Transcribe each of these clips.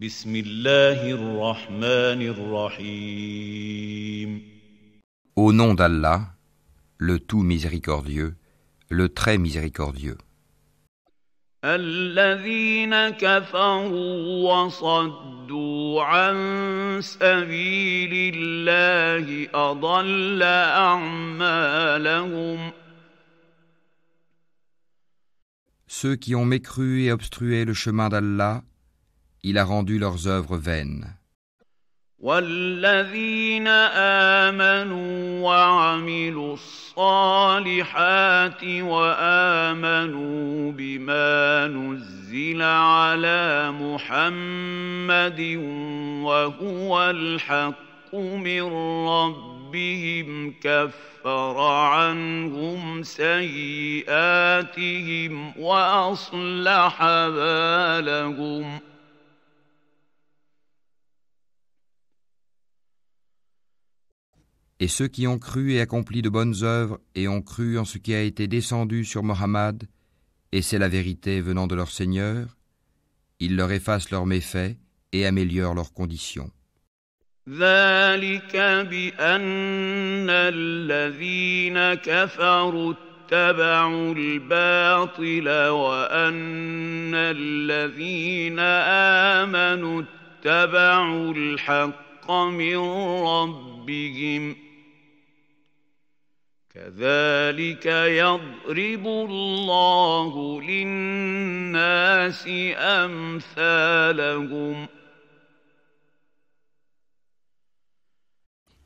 بسم الله الرحمن الرحيم. Au nom d'Allah, le tout miséricordieux, le très miséricordieux. الذين كفروا وصدوا عن سبيل الله أضل أعمالهم. Ceux qui ont mécru et obstrué le chemin d'Allah, il a rendu leurs œuvres vaines. والذين آمنوا وعملوا الصالحات وآمنوا بما نزل على محمد وهو الحق من ربهم كفر عنهم سيئاتهم وأصلح بالهم. Et ceux qui ont cru et accompli de bonnes œuvres et ont cru en ce qui a été descendu sur Mohammed, et c'est la vérité venant de leur Seigneur, il leur efface leurs méfaits et améliore leurs conditions. ذلك بأن الذين كفروا اتبعوا الباطل وأن الذين آمنوا اتبعوا الحق من ربهم كذلك يضرب الله للناس أمثالهم.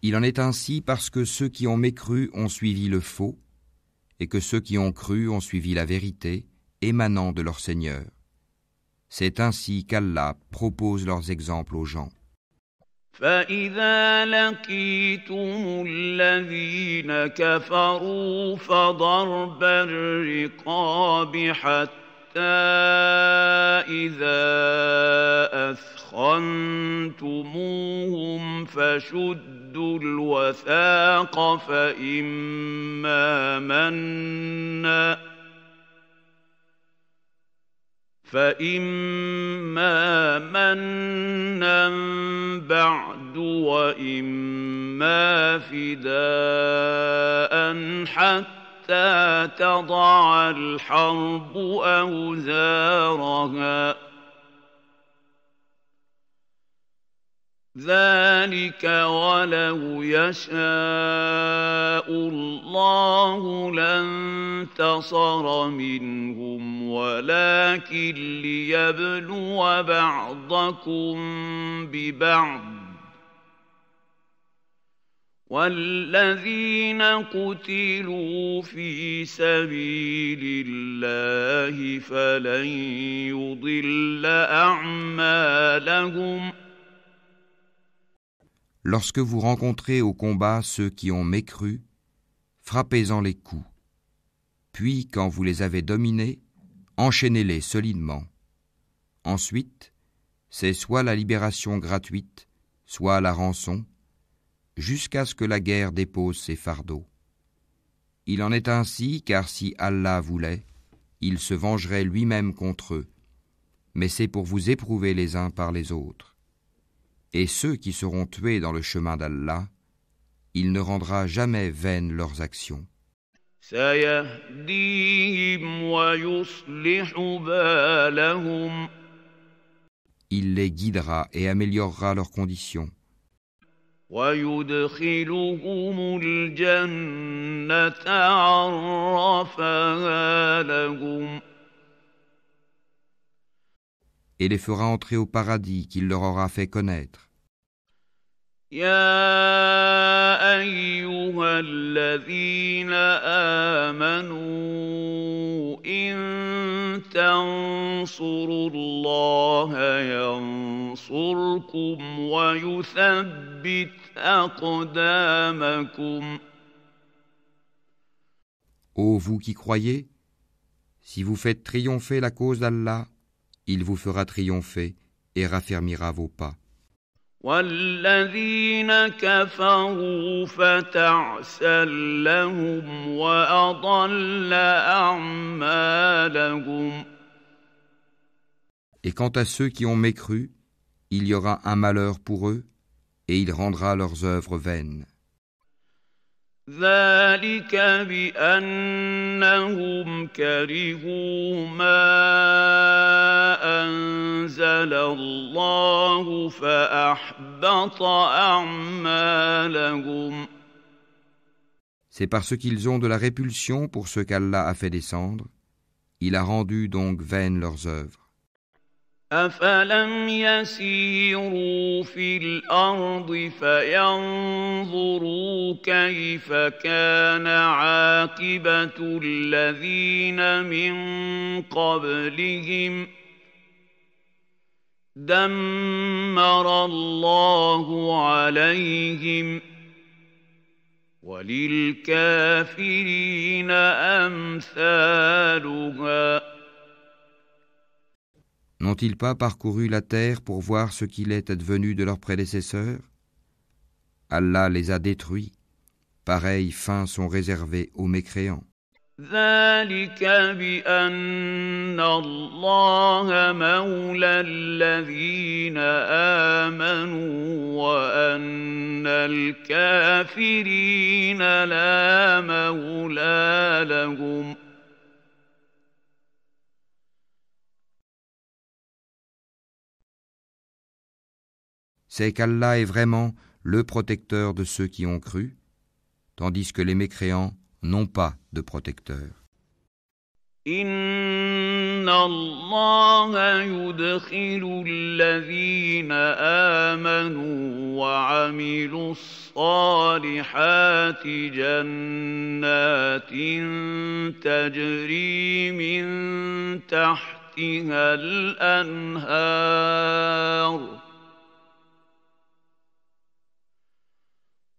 Il en est ainsi parce que ceux qui ont mécru ont suivi le faux, et que ceux qui ont cru ont suivi la vérité émanant de leur Seigneur. C'est ainsi qu'Allah propose leurs exemples aux gens. فإذا لقيتم الذين كفروا فضرب الرقاب حتى إذا أثخنتموهم فشدوا الوثاق فإما منا بعد وإما فداء حتى تضع الحرب أوزارها ذلك ولو يشاء الله لانتصر منهم ولكن ليبلو بعضكم ببعض والذين قتلوا في سبيل الله فلن يضل أعمالهم. Lorsque vous rencontrez au combat ceux qui ont mécru, frappez-en les coups. Puis, quand vous les avez dominés, enchaînez-les solidement. Ensuite, c'est soit la libération gratuite, soit la rançon, jusqu'à ce que la guerre dépose ses fardeaux. Il en est ainsi, car si Allah voulait, il se vengerait lui-même contre eux, mais c'est pour vous éprouver les uns par les autres. Et ceux qui seront tués dans le chemin d'Allah, il ne rendra jamais vaines leurs actions. Il les guidera et améliorera leurs conditions. Et les fera entrer au paradis qu'il leur aura fait connaître. يا أيها الذين آمنوا إن تنصروا الله ينصركم ويثبت أقدامكم. Ô vous qui croyez, si vous faites triompher la cause d'Allah, il vous fera triompher et raffermira vos pas. والذين كفروا فتعسا لهم وأضل أعمالهم. Et quant à ceux qui ont mécru, il y aura un malheur pour eux, et il rendra leurs œuvres vaines. ذلك بأنهم كرهوا ما أنزل الله فأحبط أعمالهم. C'est parce qu'ils ont de la répulsion pour ce qu'Allah a fait descendre, il a rendu donc vaines leurs œuvres. أفلم يسيروا في الأرض فينظروا كيف كان عاقبة الذين من قبلهم دمر الله عليهم وللكافرين أمثالها. N'ont-ils pas parcouru la terre pour voir ce qu'il est advenu de leurs prédécesseurs? Allah les a détruits. Pareilles fins sont réservées aux mécréants. ذلك بأن الله مولى الذين آمنوا وأن الكافرين لا مولى لهم. C'est qu'Allah est vraiment le protecteur de ceux qui ont cru, tandis que les mécréants n'ont pas de protecteur. Inna Allah yudkhilu alladhina amanu wa amilu s-salihati jannatin tajri min tahtiha al-anhar.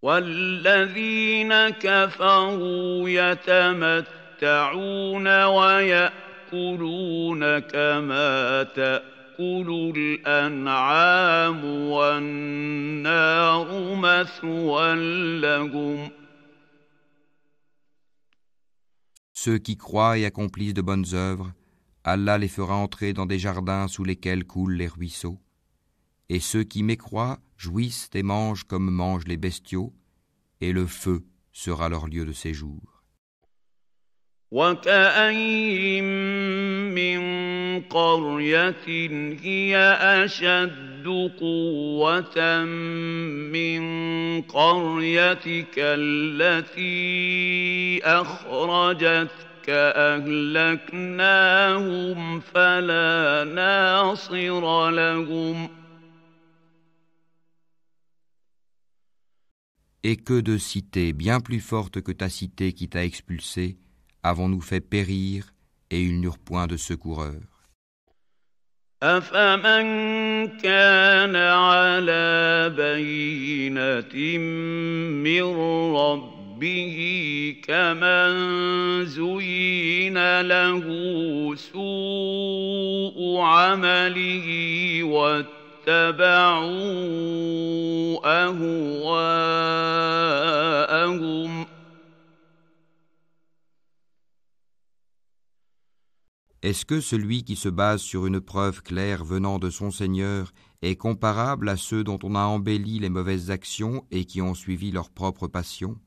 والذين كفروا يتمتعون ويأكلون كما تأكل الأنعام والنار مثوى لهم. Ceux qui croient et accomplissent de bonnes œuvres, Allah les fera entrer dans des jardins sous lesquels coulent les ruisseaux. Et ceux qui mécroient jouissent et mangent comme mangent les bestiaux, et le feu sera leur lieu de séjour. وَكَأَيِّن مِّن قَرْيَةٍ هِيَ أَشَدُّ قُوَّةً مِّن قَرْيَتِكَ الَّتِي أَخْرَجَتْكَ أَهْلَكْنَاهُمْ فَلَا نَاصِرَ لَهُمْ. Et que de cités bien plus fortes que ta cité qui t'a expulsé avons-nous fait périr, et ils n'eurent point de secoureur. أَفَمَنْ كَانَ عَلَى بَيِّنَةٍ مِّن رَّبِّهِ كَمَنْ زُيِّنَ لَهُ سُوءُ عَمَلِهِ وَاتَّبَعُوا أَهْوَاءَهُمْ. Est-ce que celui qui se base sur une preuve claire venant de son Seigneur est comparable à ceux dont on a embelli les mauvaises actions et qui ont suivi leur propre passion?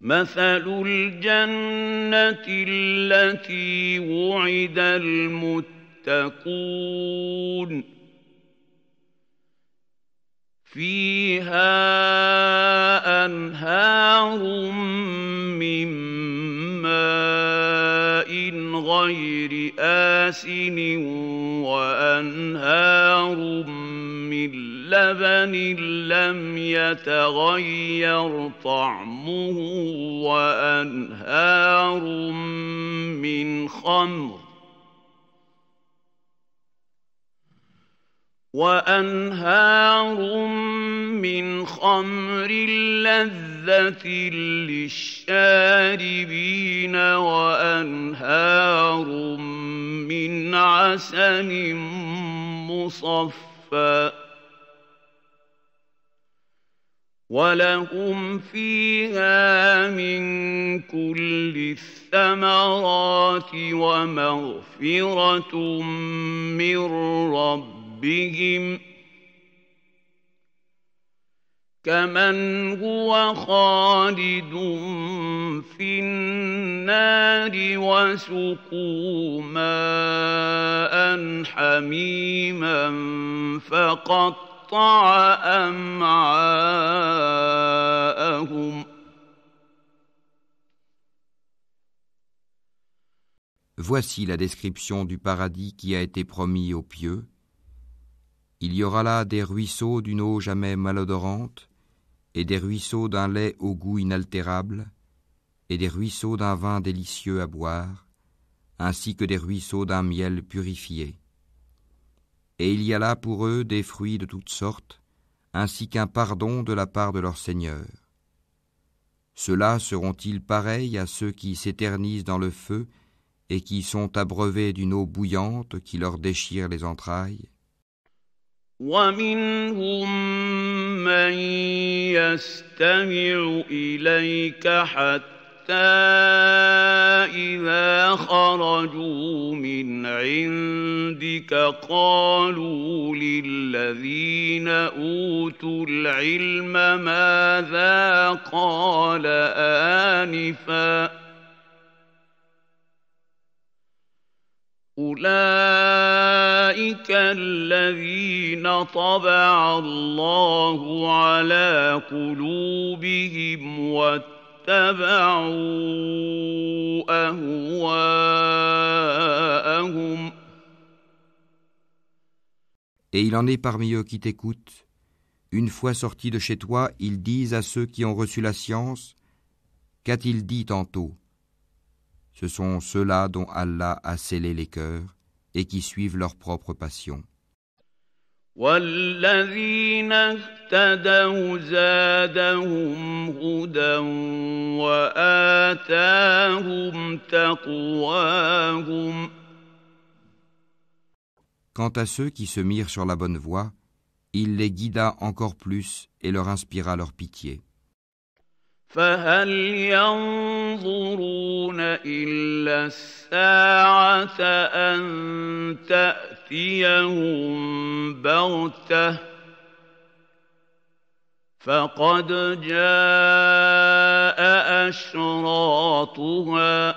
مثل الجنة التي وعد المتقون فيها أنهار من ماء غير آسن وأنهار من لبن لم يتغير طعمه وأنهار من خمر لذة للشاربين وأنهار من عسل مصفى ولهم فيها من كل الثمرات ومغفرة من ربهم كمن هو خالد في النار وسقوا ماء حميما فقطع أمعاءهم. Voici la description du paradis qui a été promis aux pieux. Il y aura là des ruisseaux d'une eau jamais malodorante, et des ruisseaux d'un lait au goût inaltérable, et des ruisseaux d'un vin délicieux à boire, ainsi que des ruisseaux d'un miel purifié. Et il y a là pour eux des fruits de toutes sortes, ainsi qu'un pardon de la part de leur Seigneur. Ceux-là seront-ils pareils à ceux qui s'éternisent dans le feu et qui sont abreuvés d'une eau bouillante qui leur déchire les entrailles? ومنهم من يستمع إليك حتى إذا خرجوا من عندك قالوا للذين أوتوا العلم ماذا قال آنفا أولئك الذين طبع الله على قلوبهم واتبعوا أهواءهم. Et il en est parmi eux qui t'écoutent. Une fois sortis de chez toi, ils disent à ceux qui ont reçu la science, qu'a-t-il dit tantôt? Ce sont ceux-là dont Allah a scellé les cœurs et qui suivent leur propre passion. والذين اهتدوا زادهم هدى وآتاهم تقواهم. Quant à ceux qui se mirent sur la bonne voie, il les guida encore plus et leur inspira leur pitié. فهل ينظرون إلا الساعة أن تأتيهم بغتة فقد جاء أشراطها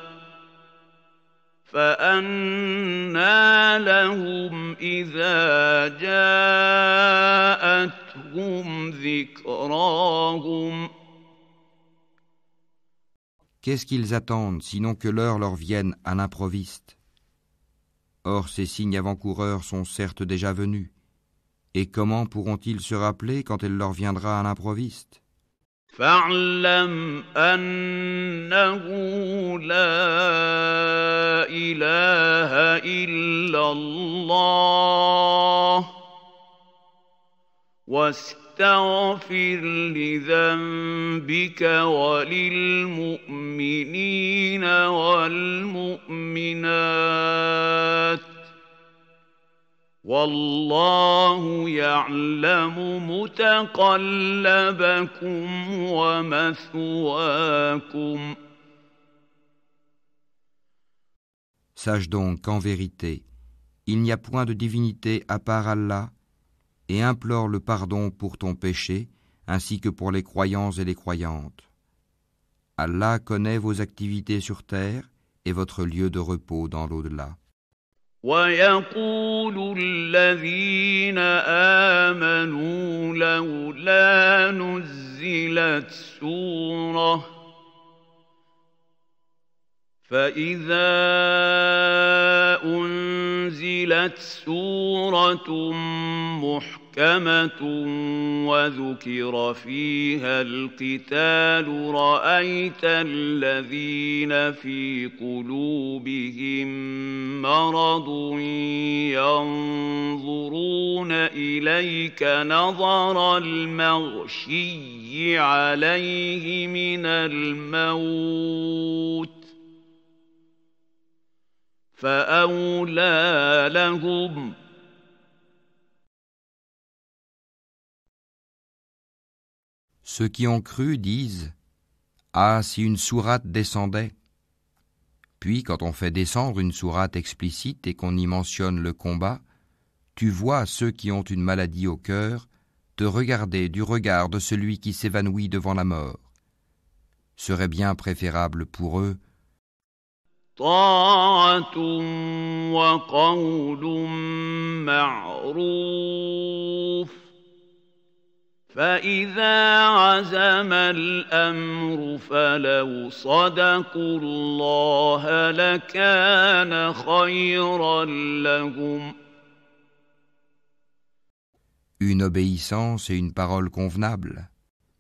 فأنى لهم إذا جاءتهم ذكراهم. Qu'est-ce qu'ils attendent, sinon que l'heure leur vienne à l'improviste? Or ces signes avant-coureurs sont certes déjà venus, et comment pourront-ils se rappeler quand elle leur viendra à l'improviste? فاعلم أنه لا إله إلا الله واستغفر لذنبك وللمؤمنين والمؤمنات والله يعلم متقلبكم ومثواكم. Sache donc qu'en vérité, il n'y a point de divinité à part Allah, et implore le pardon pour ton péché, ainsi que pour les croyants et les croyantes. Allah connaît vos activités sur terre et votre lieu de repos dans l'au-delà. ويقول الذين آمنوا لولا نزلت سورة فإذا أنزلت سورة محكمة وذكر فيها القتال رأيت الذين في قلوبهم مرض ينظرون إليك نظر المغشي عليه من الموت فأولى لهم. Ceux qui ont cru disent « Ah, si une sourate descendait !» Puis, quand on fait descendre une sourate explicite et qu'on y mentionne le combat, tu vois ceux qui ont une maladie au cœur te regarder du regard de celui qui s'évanouit devant la mort. Serait bien préférable pour eux طاعة وقول معروف فإذا عزم الأمر فلو صدقوا الله لكان خيرا لهم une obéissance et une parole convenable.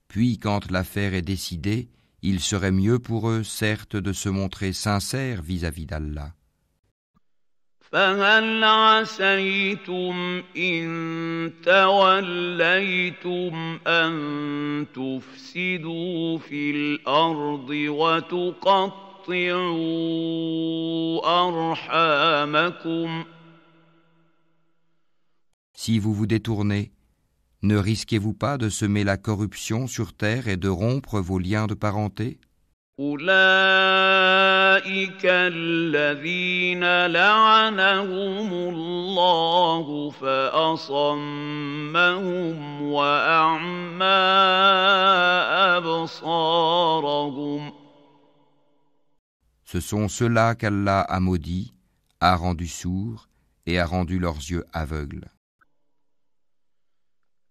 Puis, quand l'affaire est décidée, il serait mieux pour eux, certes, de se montrer sincères vis-à-vis d'Allah. فهل عسيتم إن توليتم أن تفسدوا في الأرض وتقطعوا أرحامكم Si vous vous détournez, ne risquez-vous pas de semer la corruption sur terre et de rompre vos liens de parenté ? أولئك الذين لعنهم الله فأصمهم وأعمى أبصارهم Ce sont ceux-là qu'Allah a maudits, a rendus sourds et a rendu leurs yeux aveugles.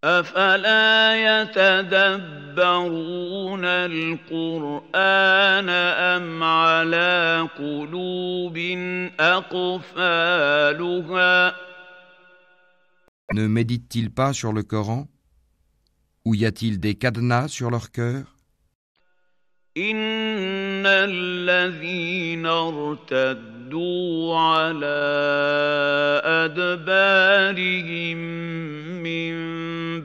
أفلا يتدبرون القرآن أم على قلوب أقفالها Ne méditent-ils pas sur le Coran ? Ou y a-t-il des cadenas sur leur cœur ? إن الذين ارتدوا على أدبارهم من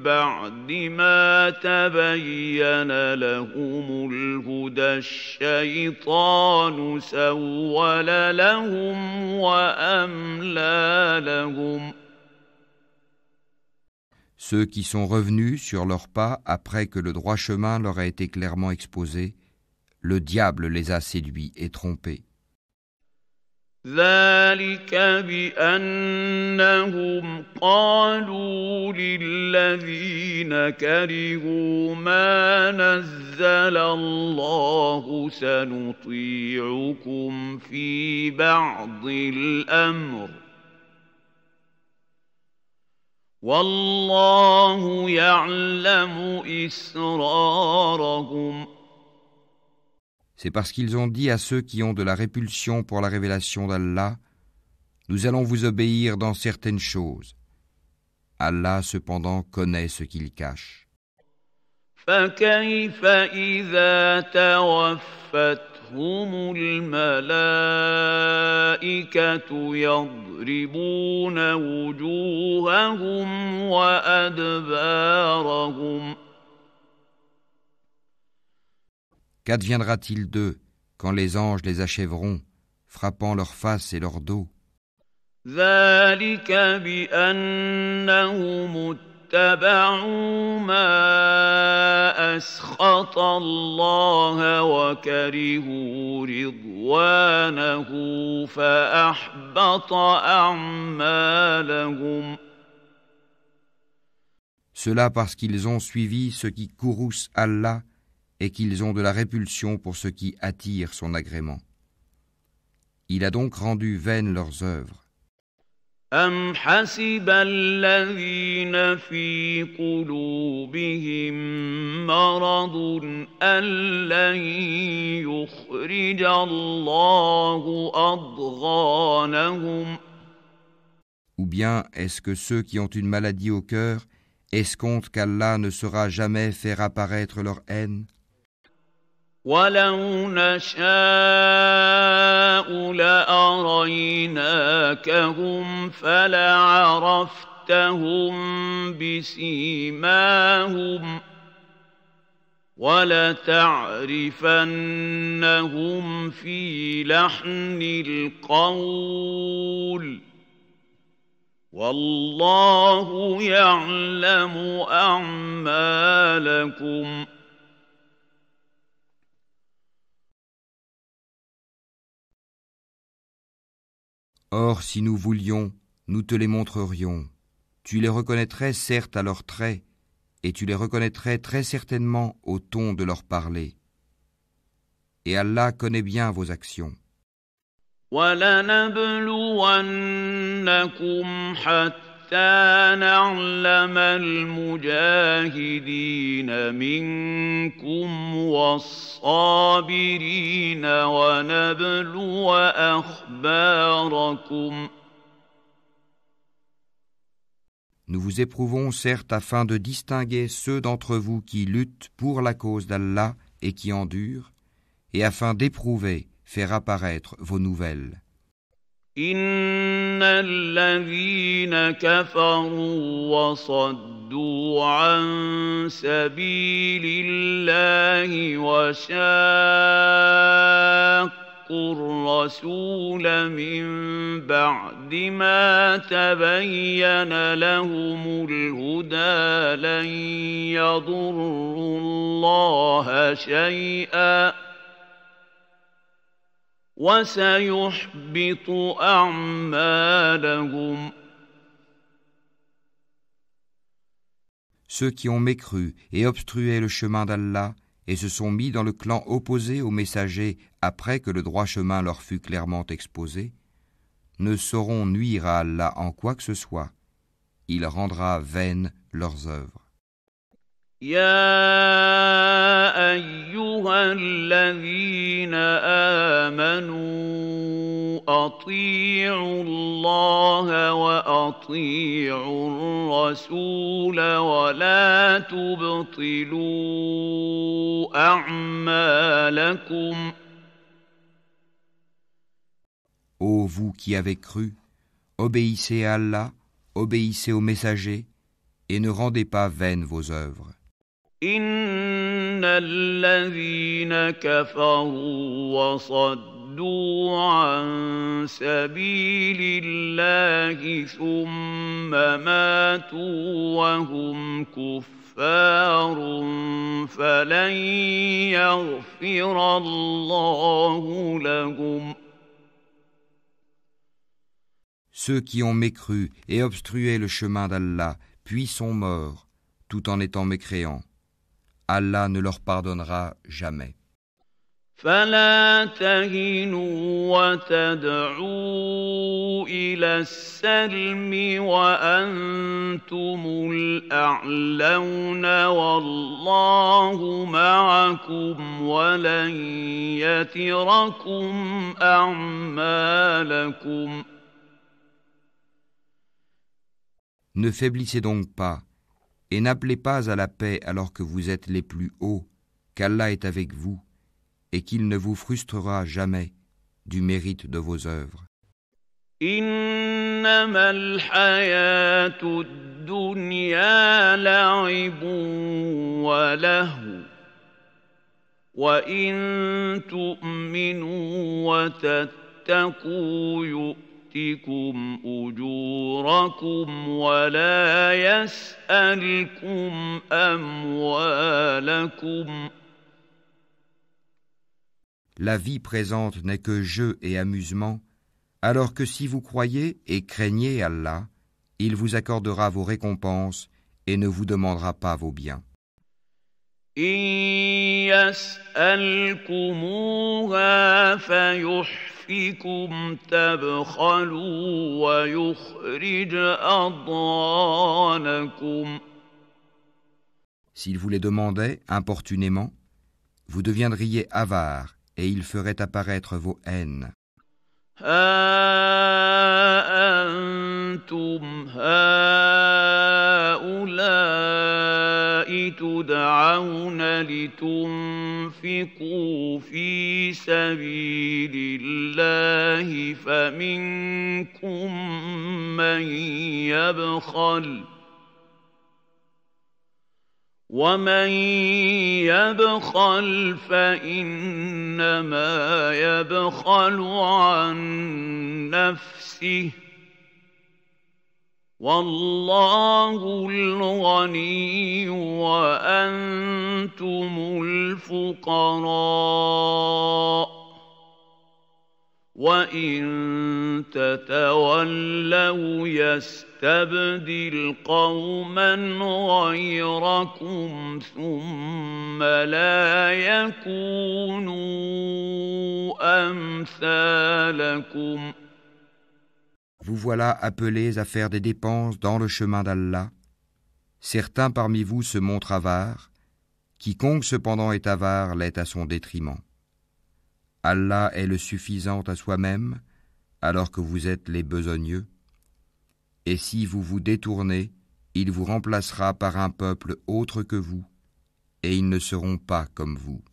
بعد ما تبين لهم الهدى الشيطان سول لهم وأملى لهم Ceux qui sont revenus sur leurs pas après que le droit chemin leur a été clairement exposé, le diable les a séduits et trompés. ذلك بأنهم قالوا للذين كرهوا ما نزل الله سنطيعكم في بعض الأمر والله يعلم إسرارهم C'est parce qu'ils ont dit à ceux qui ont de la répulsion pour la révélation d'Allah, « Nous allons vous obéir dans certaines choses. » Allah, cependant, connaît ce qu'ils cachent. فكيف إذا توفتهم الملائكة يضربون وجوههم وأدبارهم Qu'adviendra-t-il d'eux quand les anges les achèveront, frappant leur face et leur dos ? ذلك بأنهم اتبعوا ما أسخط الله وكرهوا رضوانه فأحبط أعمالهم Cela parce qu'ils ont suivi ce qui courrouce Allah et qu'ils ont de la répulsion pour ce qui attire son agrément. Il a donc rendu vaines leurs œuvres. أم حسب الذين في قلوبهم مرض أن لن يخرج الله أضغانهم Ou bien est-ce que ceux qui ont une maladie au cœur escomptent qu'Allah ne saura jamais faire apparaître leur haine ? ولو نشاء لأريناكهم فلعرفتهم بسيماهم ولتعرفنهم في لحن القول والله يعلم أعمالكم Or, si nous voulions, nous te les montrerions. Tu les reconnaîtrais certes à leurs traits, et tu les reconnaîtrais très certainement au ton de leur parler. Et Allah connaît bien vos actions. وَلَنَبْلُوَنَّكُمْ حَتَّى نَعْلَمَ الْمُجَاهِدِينَ مِنكُمْ وَالصَّابِرِينَ وَنَبْلُوَ أَخْبَارَكُمْ. Nous vous éprouvons certes afin de distinguer ceux d'entre vous qui luttent pour la cause d'Allah et qui endurent, et afin d'éprouver, faire apparaître vos nouvelles. إِنَّ الَّذِينَ كَفَرُوا وَصَدُّوا عَن سَبِيلِ اللَّهِ وَشَاقُّوا الرَّسُولَ مِن بَعْدِ مَا تَبَيَّنَ لَهُمُ الْهُدَىٰ لَن يَضُرُّوا اللَّهَ شَيْئًا وَسَيُحْبِطُ أَعْمَالَهُمْ. Ceux qui ont mécru et obstrué le chemin d'Allah et se sont mis dans le clan opposé aux messagers après que le droit chemin leur fut clairement exposé, ne sauront nuire à Allah en quoi que ce soit. Il rendra vaines leurs œuvres. يَا أَيُّهَا الَّذِينَ آمَنُوا أَطِيعُوا اللَّهَ وَأَطِيعُوا الرَّسُولَ وَلَا تُبْطِلُوا أَعْمَالَكُمْ. Ô vous qui avez cru, obéissez à Allah, obéissez aux messagers, et ne rendez pas vaines vos œuvres. إِنَّ الَّذِينَ كَفَرُوا وَصَدُّوا عَن سَبِيلِ اللَّهِ ثُمَّ مَاتُوا وَهُمْ كُفَّارٌ فَلَن يَغْفِرَ اللَّهُ لَهُمْ. Ceux qui ont mécru et obstrué le chemin d'Allah, puis sont morts, tout en étant mécréants, Allah ne leur pardonnera jamais. فَلَا تَهِنُوا وَتَدْعُوا إِلَى السَّلْمِ وَأَنتُمُ الْأَعْلَوْنَ وَاللَّهُ مَعَكُمْ وَلَن يَتِرَكُمْ أَعْمَالَكُمْ. Ne faiblissez donc pas, et n'appelez pas à la paix alors que vous êtes les plus hauts, qu'Allah est avec vous, et qu'il ne vous frustrera jamais du mérite de vos œuvres. إِنَّمَا الْحَيَاةُ الدُّنْيَا لَعِبٌ وَلَهْوٌ وَإِن تُؤْمِنُوا وَتَتَّقُوا يُؤْتِكُمْ أُجُورَكُمْ وَلَا يَسْأَلْكُمْ أَمْوَالَكُمْ. La vie présente n'est que jeu et amusement, alors que si vous croyez et craignez Allah, il vous accordera vos récompenses et ne vous demandera pas vos biens. إِن يَسْأَلْكُمُوهَا فَيُحْفِكُمْ تَبْخَلُوا وَيُخْرِجْ أَضْغَانَكُمْ. S'il vous les demandait importunément, vous deviendriez avares et il ferait apparaître vos haines. هَا أَنتُمْ هَؤُلَاءِ تُدْعَوْنَ لِتُنفِقُوا فِي سَبِيلِ اللَّهِ فَمِنكُم مَّن يَبْخَلُ وَمَن يَبْخَلْ فَإِنَّمَا يَبْخَلُ عَن نَّفْسِهِ وَاللَّهُ الْغَنِيُّ وَأَنتُمُ الْفُقَرَاءُ وَإِن تَتَوَلَّوْا يَسْتَبْدِلْ قَوْمًا غَيْرَكُمْ ثُمَّ لَا يَكُونُوا أَمْثَالَكُمْ. Vous voilà appelés à faire des dépenses dans le chemin d'Allah. Certains parmi vous se montrent avares. Quiconque cependant est avare l'est à son détriment. Allah est le suffisant à soi-même, alors que vous êtes les besogneux. Et si vous vous détournez, il vous remplacera par un peuple autre que vous, et ils ne seront pas comme vous.